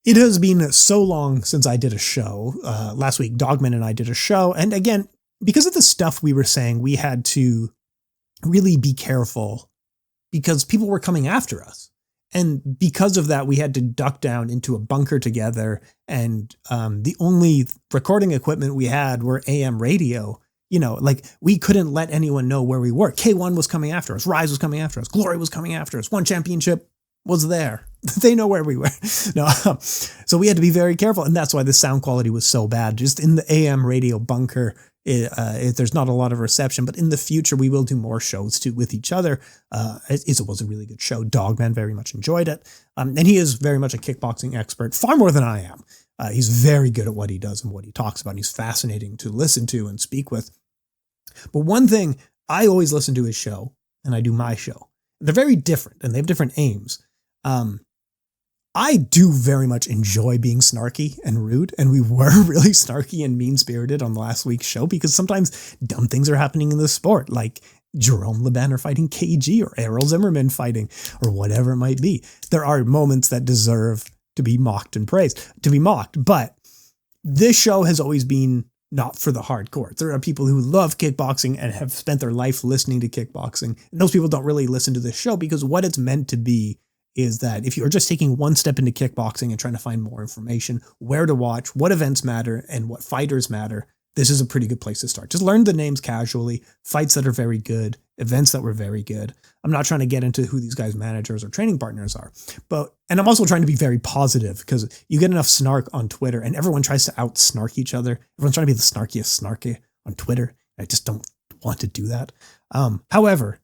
It has been so long since I did a show. Last week, Dogman and I did a show. And again, because of the stuff we were saying, we had to really be careful because people were coming after us. And because of that, we had to duck down into a bunker together. And the only recording equipment we had were AM radio. We couldn't let anyone know where we were. K-1 was coming after us. Rise was coming after us. Glory was coming after us. One championship was there. They know where we were. No, so we had to be very careful. And that's why the sound quality was so bad. Just in the AM radio bunker, there's not a lot of reception, but in the future, we will do more shows with each other. It was a really good show. Dogman very much enjoyed it. And he is very much a kickboxing expert, far more than I am. He's very good at what he does and what he talks about. And he's fascinating to listen to and speak with. But one thing, I always listen to his show and I do my show. They're very different and they have different aims. I do very much enjoy being snarky and rude, and we were really snarky and mean-spirited on last week's show because sometimes dumb things are happening in the sport, like Jerome Le Banner fighting KG or Errol Zimmerman fighting or whatever it might be. There are moments that deserve to be mocked and praised, but this show has always been not for the hardcore. There are people who love kickboxing and have spent their life listening to kickboxing, and those people don't really listen to this show because what it's meant to be is that if you're just taking one step into kickboxing and trying to find more information, where to watch, what events matter, and what fighters matter, this is a pretty good place to start. Just learn the names casually, fights that are very good, events that were very good. I'm not trying to get into who these guys' managers or training partners are, and I'm also trying to be very positive because you get enough snark on Twitter and everyone tries to out-snark each other. Everyone's trying to be the snarkiest snarky on Twitter. I just don't want to do that. However,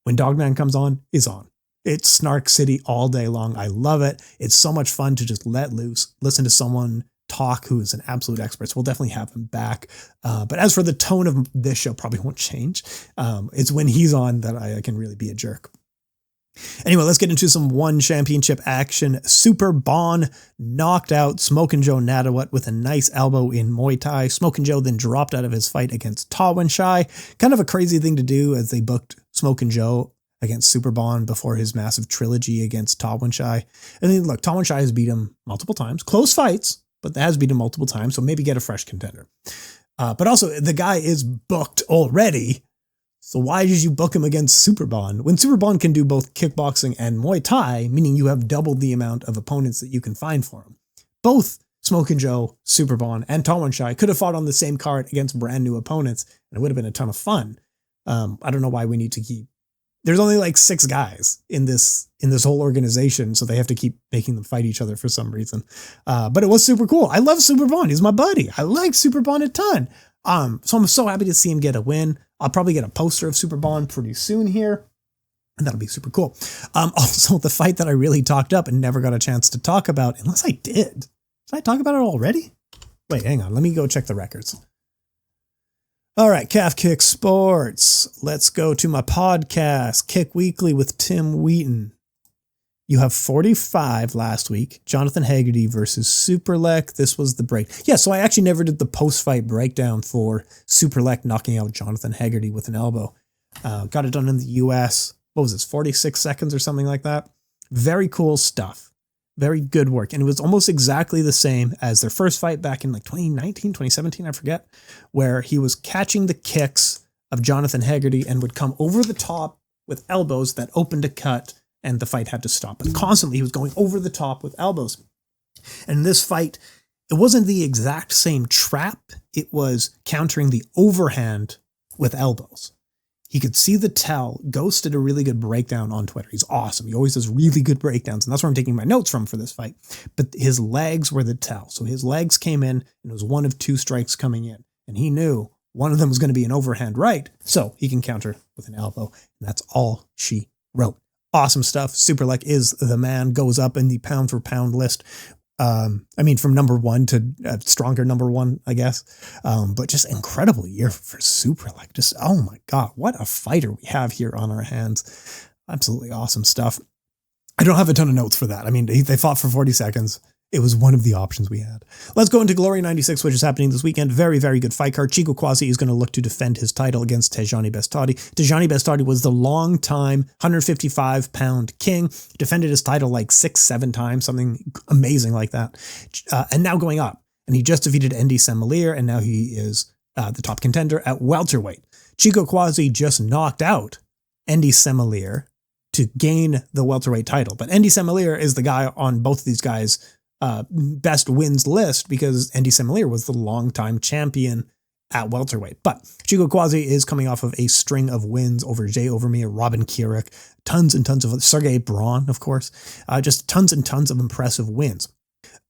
when Dogman comes on, is on. It's Snark City all day long. I love it. It's so much fun to just let loose, listen to someone talk who is an absolute expert. So we'll definitely have him back. But as for the tone of this show, probably won't change. It's when he's on that I can really be a jerk. Anyway, let's get into some one championship action. Super Bon knocked out Smokin' Joe Nadawat with a nice elbow in Muay Thai. Smokin' Joe then dropped out of his fight against Tawanshai. Kind of a crazy thing to do as they booked Smokin' Joe against Super Bon before his massive trilogy against Tawanshai. And then look, Tawanshai has beat him multiple times. Close fights, but has beat him multiple times. So maybe get a fresh contender. But also the guy is booked already. So why did you book him against Super Bon? When Super Bon can do both kickboxing and Muay Thai, meaning you have doubled the amount of opponents that you can find for him. Both Smokin' Joe, Superbon, and Tawanshai could have fought on the same card against brand new opponents, and it would have been a ton of fun. I don't know why we need to keep. There's only like 6 guys in this whole organization, so they have to keep making them fight each other for some reason. But it was super cool. I love Superbon. He's my buddy. I like Superbon a ton. So I'm so happy to see him get a win. I'll probably get a poster of Superbon pretty soon here, and that'll be super cool. Also, the fight that I really talked up and never got a chance to talk about, unless I did. Did I talk about it already? Wait, hang on. Let me go check the records. All right, Calf Kick Sports. Let's go to my podcast, Kick Weekly with Tim Wheaton. You have 45 last week. Jonathan Haggerty versus Superlek. This was the break. Yeah, so I actually never did the post-fight breakdown for Superlek knocking out Jonathan Haggerty with an elbow. Got it done in the US. What was this, 46 seconds or something like that? Very cool stuff. Very good work. And it was almost exactly the same as their first fight back in like 2019, 2017, I forget, where he was catching the kicks of Jonathan Haggerty and would come over the top with elbows that opened a cut, and the fight had to stop. But constantly he was going over the top with elbows. And in this fight, it wasn't the exact same trap. It was countering the overhand with elbows. He could see the tell. Ghost did a really good breakdown on Twitter. He's awesome. He always does really good breakdowns, and that's where I'm taking my notes from for this fight. But his legs were the tell. So his legs came in, and it was one of 2 strikes coming in. And he knew one of them was going to be an overhand right, so he can counter with an elbow. And that's all she wrote. Awesome stuff. Superlek is the man, goes up in the pound for pound list. From number 1 to stronger number 1, I guess. But just incredible year for Superlek. Just, oh my God, what a fighter we have here on our hands. Absolutely awesome stuff. I don't have a ton of notes for that. I mean, they fought for 40 seconds. It was one of the options we had. Let's go into Glory 96, which is happening this weekend. Very, very good fight card. Chico Kwasi is going to look to defend his title against Tejani Bestati. Tejani Bestati was the long-time 155-pound king. Defended his title like 6-7 times, something amazing like that. And now going up. And he just defeated Andy Semelier, and now he is the top contender at welterweight. Chico Kwasi just knocked out Andy Semelier to gain the welterweight title. But Andy Semelier is the guy on both of these guys' best wins list because Andy Semelier was the longtime champion at welterweight. But Chico Kwasi is coming off of a string of wins over Jay Overmeer, Robin Kierak, tons and tons of Sergey Braun, of course, just tons and tons of impressive wins.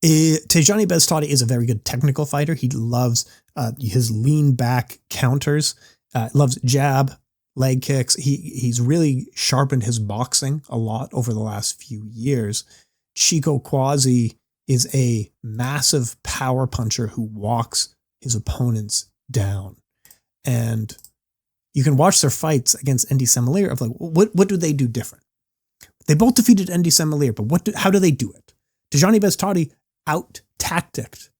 Tejani Bestati is a very good technical fighter. He loves his lean back counters, loves jab, leg kicks. He's really sharpened his boxing a lot over the last few years. Chico Kwasi is a massive power puncher who walks his opponents down. And you can watch their fights against Andy Semelier of like, what do they do different? They both defeated Andy Semelier, but how do they do it? Tejani Bestati out-tacticked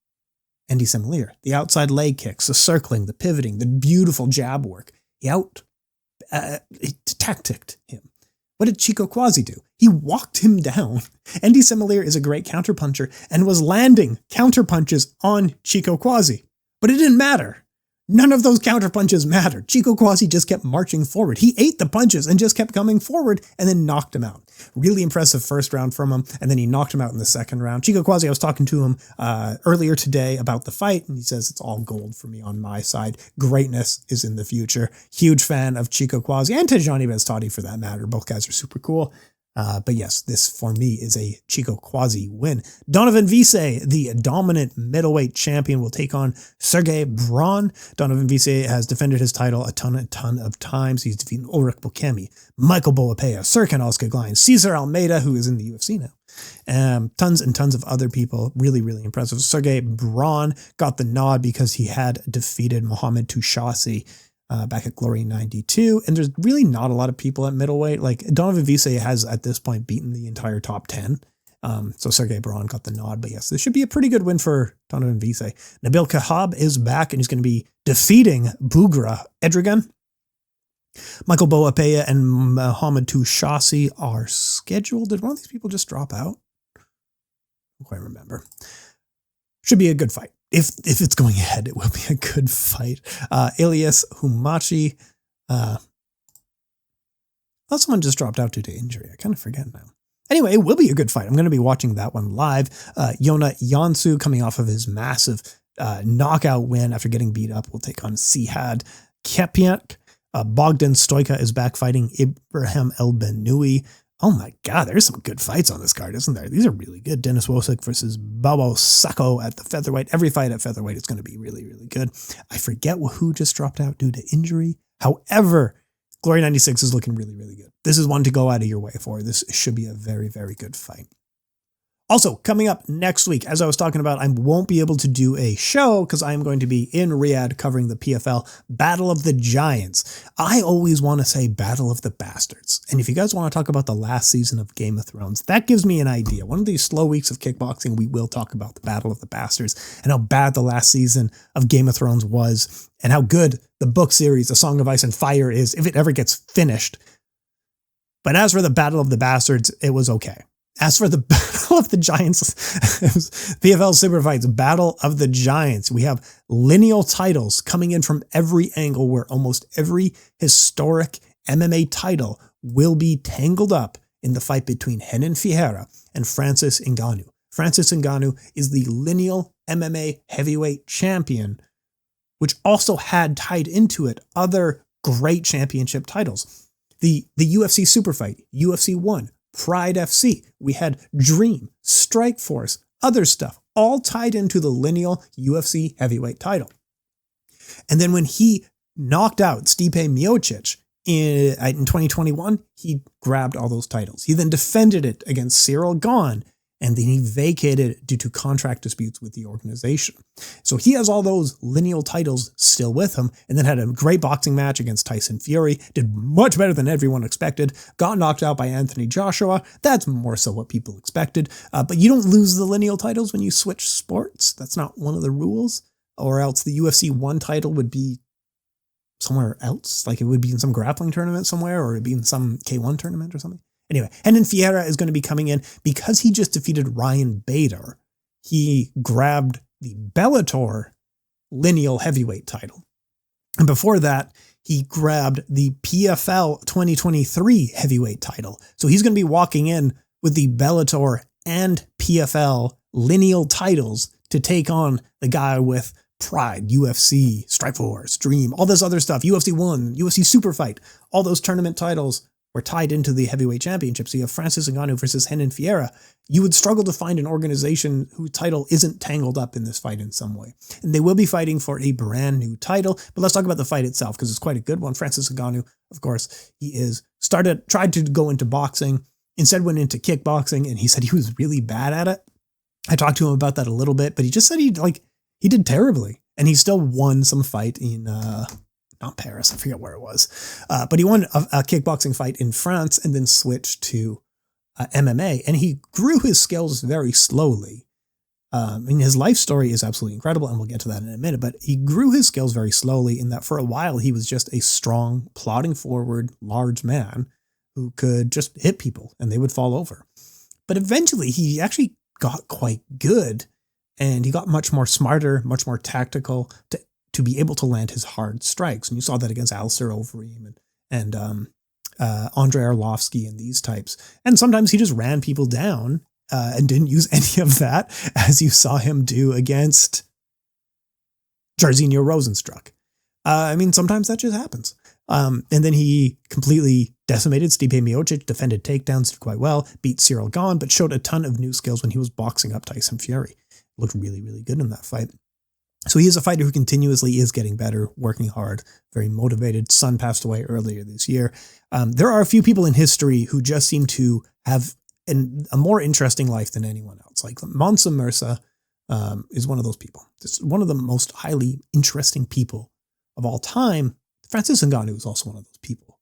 Andy Semelier. The outside leg kicks, the circling, the pivoting, the beautiful jab work. He out-tacticked him. What did Chico Kwasi do? He walked him down. Andy Semelier is a great counterpuncher and was landing counterpunches on Chico Kwasi. But it didn't matter. None of those counterpunches mattered. Chico Kwasi just kept marching forward. He ate the punches and just kept coming forward and then knocked him out. Really impressive first round from him, and then he knocked him out in the second round. Chico Kwasi, I was talking to him earlier today about the fight, and he says it's all gold for me on my side. Greatness is in the future. Huge fan of Chico Kwasi and Tejani Bestati for that matter. Both guys are super cool. But yes, this for me is a Chico Kwasi win. Donovan Vise, the dominant middleweight champion, will take on Sergey Braun. Donovan Vise has defended his title a ton of times. He's defeated Ulrich Bukemi, Michael Boapea, Serkan Oskaglayan, Cesar Almeida, who is in the UFC now. Tons and tons of other people. Really, really impressive. Sergey Braun got the nod because he had defeated Mohamed Touchasi back at Glory 92. And there's really not a lot of people at middleweight. Like Donovan Vise has at this point beaten the entire top 10. So Sergey Braun got the nod. But yes, this should be a pretty good win for Donovan Vise. Nabil Kahab is back and he's going to be defeating Bugra Edragan. Michael Boapea and Mohamed Touchasi are scheduled. Did one of these people just drop out? I don't quite remember. Should be a good fight. If it's going ahead, it will be a good fight. Elias Humachi. Someone just dropped out due to injury. I kind of forget now. Anyway, it will be a good fight. I'm going to be watching that one live. Yona Yansu, coming off of his massive knockout win after getting beat up, will take on Sihad Kepiak. Bogdan Stoica is back fighting Ibrahim El-Benoui. Oh my God, there's some good fights on this card, isn't there? These are really good. Dennis Wosik versus Babo Sacco at the featherweight. Every fight at featherweight is going to be really, really good. I forget who just dropped out due to injury. However, Glory 96 is looking really, really good. This is one to go out of your way for. This should be a very, very good fight. Also, coming up next week, as I was talking about, I won't be able to do a show because I am going to be in Riyadh covering the PFL Battle of the Giants. I always want to say Battle of the Bastards. And if you guys want to talk about the last season of Game of Thrones, that gives me an idea. One of these slow weeks of kickboxing, we will talk about the Battle of the Bastards and how bad the last season of Game of Thrones was and how good the book series, A Song of Ice and Fire, is if it ever gets finished. But as for the Battle of the Bastards, it was okay. As for the Battle of the Giants, it was PFL Super Fights, Battle of the Giants. We have lineal titles coming in from every angle where almost every historic MMA title will be tangled up in the fight between Renan Ferreira and Francis Ngannou. Francis Ngannou is the lineal MMA heavyweight champion, which also had tied into it other great championship titles. The UFC Super Fight, UFC 1, Pride FC, we had Dream, Strikeforce, other stuff, all tied into the lineal UFC heavyweight title. And then when he knocked out Stipe Miocic in 2021, he grabbed all those titles. He then defended it against Cyril Gane, and then he vacated it due to contract disputes with the organization. So he has all those lineal titles still with him, and then had a great boxing match against Tyson Fury, did much better than everyone expected, got knocked out by Anthony Joshua. That's more so what people expected. But you don't lose the lineal titles when you switch sports. That's not one of the rules. Or else the UFC 1 title would be somewhere else. Like it would be in some grappling tournament somewhere, or it'd be in some K-1 tournament or something. Anyway, Renan Ferreira is going to be coming in because he just defeated Ryan Bader. He grabbed the Bellator lineal heavyweight title. And before that, he grabbed the PFL 2023 heavyweight title. So he's going to be walking in with the Bellator and PFL lineal titles to take on the guy with Pride, UFC, Strikeforce, Dream, all this other stuff, UFC 1, UFC Super Fight, all those tournament titles were tied into the heavyweight championship. So you have Francis Ngannou versus Renan Ferreira. You would struggle to find an organization whose title isn't tangled up in this fight in some way. And they will be fighting for a brand new title. But let's talk about the fight itself, because it's quite a good one. Francis Ngannou, of course, tried to go into boxing, instead went into kickboxing, and he said he was really bad at it. I talked to him about that a little bit, but he just said he did terribly. And he still won some fight in not Paris, I forget where it was. But he won a kickboxing fight in France and then switched to MMA. And he grew his skills very slowly. His life story is absolutely incredible, and we'll get to that in a minute. But he grew his skills very slowly in that for a while he was just a strong, plodding forward, large man who could just hit people and they would fall over. But eventually he actually got quite good, and he got much more smarter, much more tactical to be able to land his hard strikes. And you saw that against Alistair Overeem and Andrei Arlovsky and these types. And sometimes he just ran people down and didn't use any of that, as you saw him do against Jairzinho Rozenstruik. Sometimes that just happens. And then he completely decimated Stipe Miocic, defended takedowns, did quite well, beat Cyril Gane, but showed a ton of new skills when he was boxing up Tyson Fury. Looked really, really good in that fight. So he is a fighter who continuously is getting better, working hard, very motivated. Son passed away earlier this year. There are a few people in history who just seem to have a more interesting life than anyone else. Like Mansa Musa is one of those people. It's one of the most highly interesting people of all time. Francis Ngannou is also one of those people.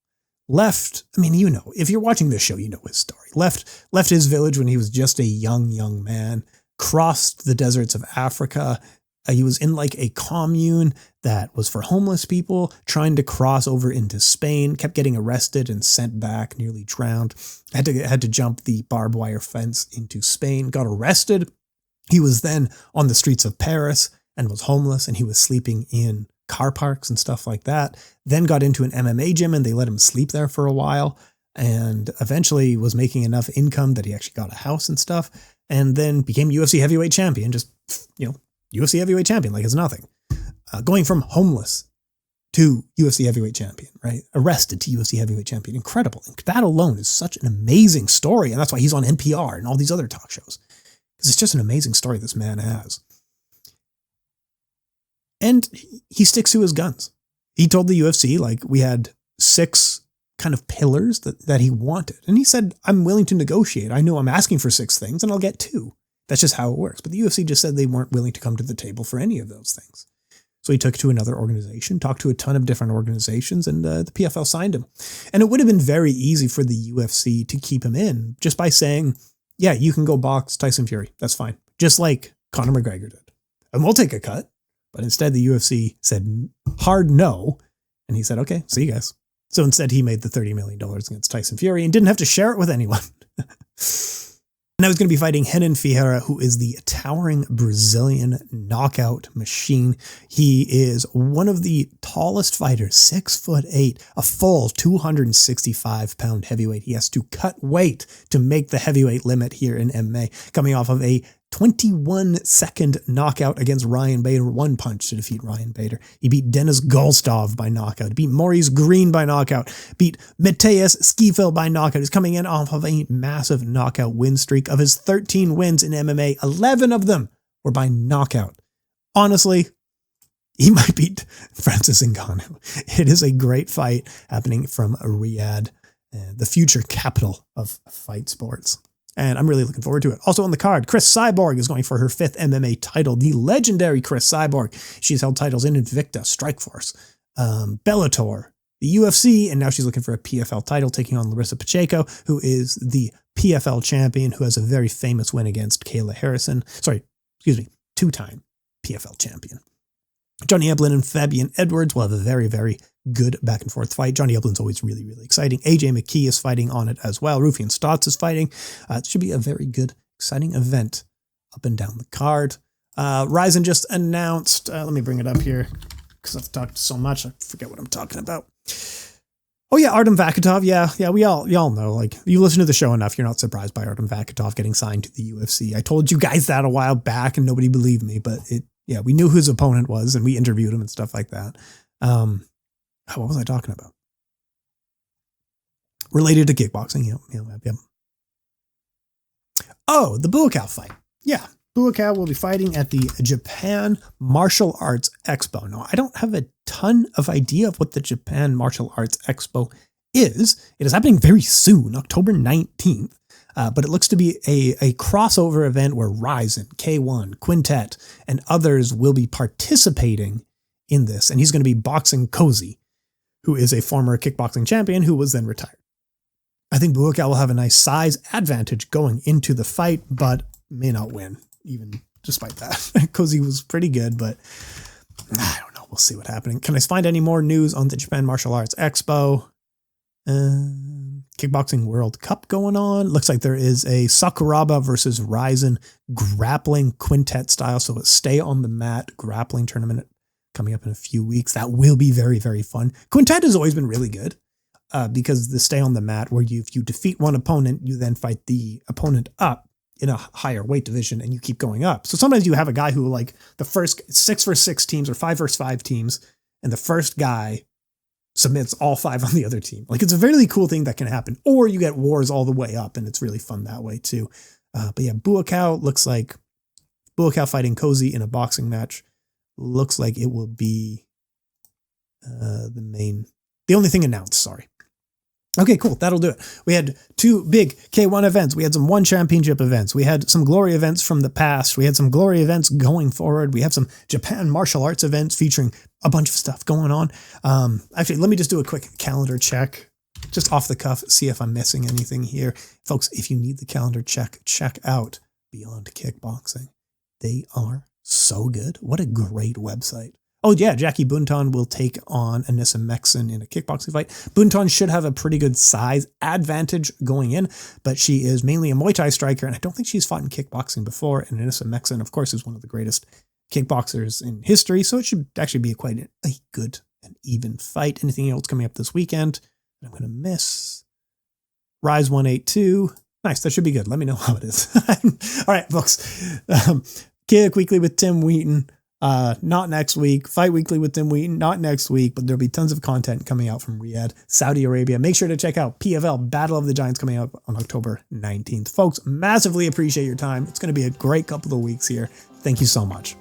If you're watching this show, you know his story. Left his village when he was just a young man, crossed the deserts of Africa. He was in like a commune that was for homeless people, trying to cross over into Spain, kept getting arrested and sent back, nearly drowned, had to jump the barbed wire fence into Spain, got arrested. He was then on the streets of Paris and was homeless, and he was sleeping in car parks and stuff like that. Then got into an MMA gym and they let him sleep there for a while. and eventually was making enough income that he actually got a house and stuff, and then became UFC heavyweight champion, just, UFC heavyweight champion, like it's nothing. Going from homeless to UFC heavyweight champion, right? Arrested to UFC heavyweight champion. Incredible. And that alone is such an amazing story, and that's why he's on NPR and all these other talk shows, because it's just an amazing story this man has. And he sticks to his guns. He told the UFC, like, we had 6 kind of pillars that he wanted. And he said, I'm willing to negotiate. I know I'm asking for 6 things and I'll get 2. That's just how it works. But the UFC just said they weren't willing to come to the table for any of those things. So he took it to another organization, talked to a ton of different organizations, and the PFL signed him. And it would have been very easy for the UFC to keep him in just by saying, yeah, you can go box Tyson Fury. That's fine. Just like Conor McGregor did. And we'll take a cut. But instead, the UFC said hard no. And he said, okay, see you guys. So instead, he made the $30 million against Tyson Fury and didn't have to share it with anyone. Now he's going to be fighting Renan, who is the towering Brazilian knockout machine. He is one of the tallest fighters, 6'8", a full 265-pound heavyweight. He has to cut weight to make the heavyweight limit here in MMA, coming off of a 21-second knockout against Ryan Bader, 1 punch to defeat Ryan Bader. He beat Denis Golstov by knockout, beat Maurice Green by knockout, beat Matthias Schifel by knockout. He's coming in off of a massive knockout win streak. Of his 13 wins in MMA, 11 of them were by knockout. Honestly, he might beat Francis Ngannou. It is a great fight happening from Riyadh, the future capital of fight sports. And I'm really looking forward to it. Also on the card, Chris Cyborg is going for her 5th MMA title. The legendary Chris Cyborg. She's held titles in Invicta, Strikeforce, Bellator, the UFC, and now she's looking for a PFL title, taking on Larissa Pacheco, who is the PFL champion, who has a very famous win against Kayla Harrison. 2-time PFL champion. Johnny Eblin and Fabian Edwards will have a very, very good back and forth fight. Johnny Eblin's always really, really exciting. AJ McKee is fighting on it as well. Rufian Stotts is fighting. It should be a very good, exciting event up and down the card. Ryzen just announced, let me bring it up here because I've talked so much, I forget what I'm talking about. Oh yeah, Artem Vakitov. Yeah, y'all know, like, you listen to the show enough, you're not surprised by Artem Vakitov getting signed to the UFC. I told you guys that a while back and nobody believed me, but we knew who his opponent was and we interviewed him and stuff like that. What was I talking about? Related to kickboxing. Yep. Oh, the Buakaw fight. Yeah. Buakaw will be fighting at the Japan Martial Arts Expo. Now, I don't have a ton of idea of what the Japan Martial Arts Expo is. It is happening very soon, October 19th. But it looks to be a crossover event where Ryzen, K-1, Quintet, and others will be participating in this. And he's going to be boxing Cozy, who is a former kickboxing champion who was then retired. I think Buakaw will have a nice size advantage going into the fight, but may not win, even despite that. Cozy was pretty good, but I don't know. We'll see what's happening. Can I find any more news on the Japan Martial Arts Expo? Kickboxing World Cup going on. Looks like there is a Sakuraba versus Ryzen grappling quintet style. So a stay on the mat grappling tournament coming up in a few weeks. That will be very, very fun. Quintet has always been really good because the stay on the mat where if you defeat one opponent, you then fight the opponent up in a higher weight division and you keep going up. So sometimes you have a guy who, like, the first 6 versus 6 teams or 5 versus 5 teams, and the first guy submits all 5 on the other team. Like, it's a very cool thing that can happen. Or you get wars all the way up and it's really fun that way too. But yeah, Buakaw looks like Buakaw fighting Cozy in a boxing match. Looks like it will be the only thing announced, sorry. Okay, cool. That'll do it. We had 2 big K1 events. We had some one championship events. We had some glory events from the past. We had some glory events going forward. We have some Japan martial arts events featuring a bunch of stuff going on. Actually, let me just do a quick calendar check, just off the cuff, see if I'm missing anything here. Folks, if you need the calendar check out Beyond Kickboxing. They are so good. What a great website. Oh yeah, Jackie Bunton will take on Anissa Mexon in a kickboxing fight. Bunton should have a pretty good size advantage going in, but she is mainly a Muay Thai striker, and I don't think she's fought in kickboxing before. And Anissa Mexon, of course, is one of the greatest kickboxers in history, so it should actually be quite a good and even fight. Anything else coming up this weekend that I'm going to miss? Rise 182. Nice. That should be good. Let me know how it is. All right, folks. Kick Weekly with Tim Wheaton. Not next week. Fight Weekly with Tim Wheaton. Not next week, but there'll be tons of content coming out from Riyadh, Saudi Arabia. Make sure to check out PFL Battle of the Giants coming out on October 19th. Folks, massively appreciate your time. It's going to be a great couple of weeks here. Thank you so much.